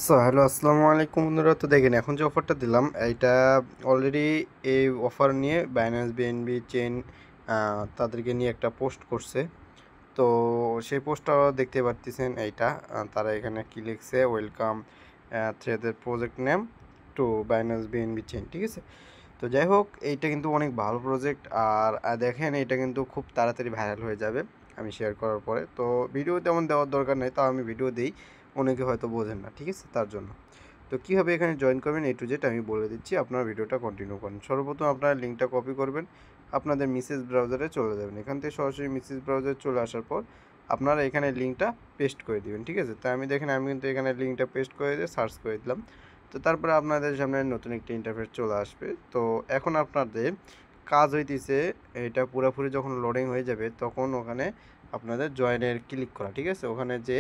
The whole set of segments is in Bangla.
হ্যালো, আসসালামু আলাইকুম বন্ধুরা। তো দেখেন এখন যে অফারটা দিলাম এইটা অলরেডি এই অফার নিয়ে বাইন্যান্স বিএনবি চেইন তাদেরকে নিয়ে একটা পোস্ট করছে। তো সেই পোস্টটা দেখতে পারতেছেন এইটা তারা এখানে কি লিখছে, ওয়েলকাম থ্রেডের project name two Binance BNB chain, ঠিক আছে। তো যাই হোক, এইটা কিন্তু অনেক ভালো প্রজেক্ট। আর দেখেন এটা কিন্তু খুব তাড়াতাড়ি ভাইরাল হয়ে যাবে আমি শেয়ার করার পরে। তো ভিডিও তেমন দেওয়ার দরকার নেই, তাও আমি ভিডিও দিই, অনেকে হয়তো বোঝেন না, ঠিক আছে, তার জন্য। তো কীভাবে এখানে জয়েন করবেন A to Z আমি বলে দিচ্ছি, আপনার ভিডিওটা কন্টিনিউ করেন। সর্বপ্রথম আপনারা লিঙ্কটা কপি করবেন, আপনাদের মেসেজ ব্রাউজারে চলে যাবেন। এখান থেকে সরাসরি মেসেজ ব্রাউজারে চলে আসার পর আপনারা এখানে লিঙ্কটা পেস্ট করে দিবেন, ঠিক আছে। তো আমি দেখেন আমি কিন্তু এখানে লিঙ্কটা পেস্ট করে দিয়ে সার্চ করে দিলাম। তো তারপরে আপনাদের সামনে নতুন একটি ইন্টারফেস চলে আসবে। তো এখন আপনাদের কাজ হইতেছে, এটা পুরোপুরি যখন লোডিং হয়ে যাবে তখন ওখানে আপনাদের জয়েনের ক্লিক করা, ঠিক আছে। ওখানে যে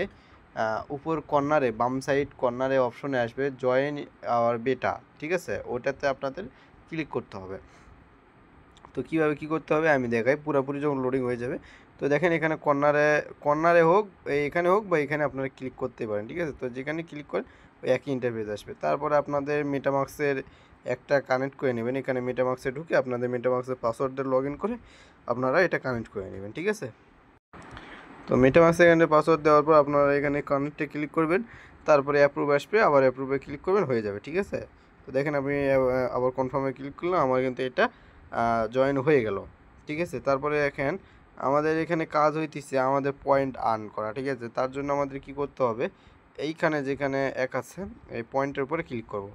উপর কর্নারে বাম সাইড কর্নারে অপশনে আসবে জয়েন আওয়ার বেটা, ঠিক আছে, ওটাতে আপনাদের ক্লিক করতে হবে। তো কীভাবে কী করতে হবে আমি দেখাই, পুরোপুরি যখন লোডিং হয়ে যাবে। তো দেখেন এখানে কর্নারে হোক, এখানে হোক বা এখানে আপনারা ক্লিক করতে পারেন, ঠিক আছে। তো যেখানে ক্লিক করেন ওই একই ইন্টারফেস আসবে। তারপরে আপনাদের মেটামাক্সের একটা কানেক্ট করে নেবেন। এখানে মেটামাক্সে ঢুকে আপনাদের মেটামাক্সের পাসওয়ার্ড দিয়ে লগ ইন করে আপনারা এটা কানেক্ট করে নেবেন, ঠিক আছে। তো মেটামাক্সে এখানে পাসওয়ার্ড দেওয়ার পর আপনারা এখানে কানেক্টে ক্লিক করবেন, তারপরে অ্যাপ্রুভ আসবে, আবার অ্যাপ্রুভে ক্লিক করবেন, হয়ে যাবে, ঠিক আছে। তো দেখেন আমি আবার কনফার্মে ক্লিক করলাম, আমার কিন্তু এটা জয়েন হয়ে গেল, ঠিক আছে। তারপরে দেখেন আমাদের এখানে কাজ হইতেছে আমাদের পয়েন্ট আর্ন করা, ঠিক আছে। তার জন্য আমাদের কি করতে হবে, এইখানে যেখানে এক আছে এই পয়েন্টের উপরে ক্লিক করব।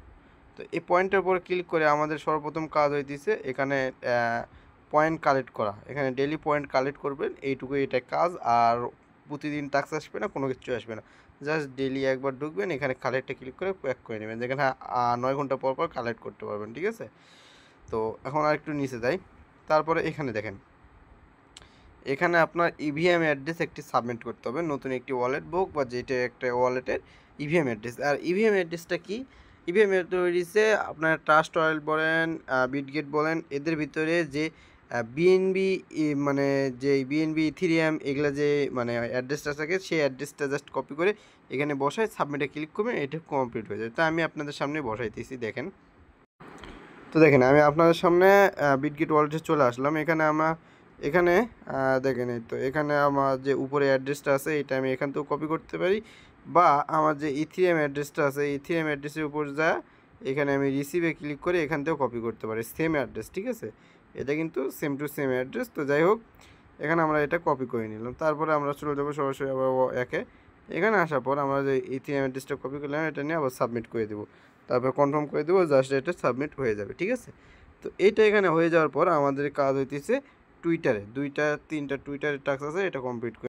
তো এই পয়েন্টের উপরে ক্লিক করে আমাদের সর্বপ্রথম কাজ হইতেছে এখানে পয়েন্ট কালেক্ট করা। এখানে ডেইলি পয়েন্ট কালেক্ট করবেন, এইটুকুই এটা কাজ। আর প্রতিদিন টাস্ক আসবে না, কোনো কিছু আসবে না, জাস্ট ডেইলি একবার ঢুকবেন, এখানে কালেক্টে ক্লিক করে প্যাক করে নেবেন, যেখানে 9 ঘন্টা পর পর কালেক্ট করতে পারবেন, ঠিক আছে। তো এখন আর একটু নিচে যাই, তারপরে এখানে দেখেন এখানে আপনার ইভিএম অ্যাড্রেস একটি সাবমিট করতে হবে, নতুন একটি ওয়ালেট বুক বা যেটা একটা ওয়ালেটের ইভিএম অ্যাড্রেস। আর ইভিএম অ্যাড্রেসটা কি, ইভিএম অ্যাড্রেসে আপনার ট্রাস্ট ওয়ালেট বলেন, বিটগেট বলেন, এদের ভিতরে যে বিএনবি মানে যে বিএনবি ইথিরিয়াম এগুলা যে মানে অ্যাড্রেসটা থাকে, সেই অ্যাড্রেসটা জাস্ট কপি করে এখানে বসায় সাবমিটে ক্লিক করবেন, এটা কমপ্লিট হয়ে যাবে। তো আমি আপনাদের সামনে বসাইতেছি, দেখেন। তো দেখেন আমি আপনাদের সামনে বিটগেট ওয়ালেটে চলে আসলাম। এখানে দেখেন এই তো এখানে আমার যে উপরে অ্যাড্রেসটা আছে এটা আমি এখান থেকেও কপি করতে পারি, বা আমার যে ইথিরিয়াম অ্যাড্রেসটা আছে ইথিরিয়াম অ্যাড্রেসের উপর যা এখানে আমি রিসিভে ক্লিক করে এখান থেকেও কপি করতে পারি, সেম অ্যাড্রেস, ঠিক আছে। এটা কিন্তু সেম টু সেম অ্যাড্রেস। তো যাই হোক, এখানে আমরা এটা কপি করে নিলাম, তারপরে আমরা চলে যাবো সরাসরি আবার একে এখানে আসার পর আমরা যে ইথিরিয়াম অ্যাড্রেসটা কপি করলাম এটা নিয়ে আবার সাবমিট করে দেবো, তারপর কনফার্ম করে দেবো, জাস্ট এটা সাবমিট হয়ে যাবে, ঠিক আছে। তো এইটা এখানে হয়ে যাওয়ার পর আমাদের কাজ হইতেছে টুইটারে 2-3টা টুইটারের টাস্ক আছে, এটা কমপ্লিট করে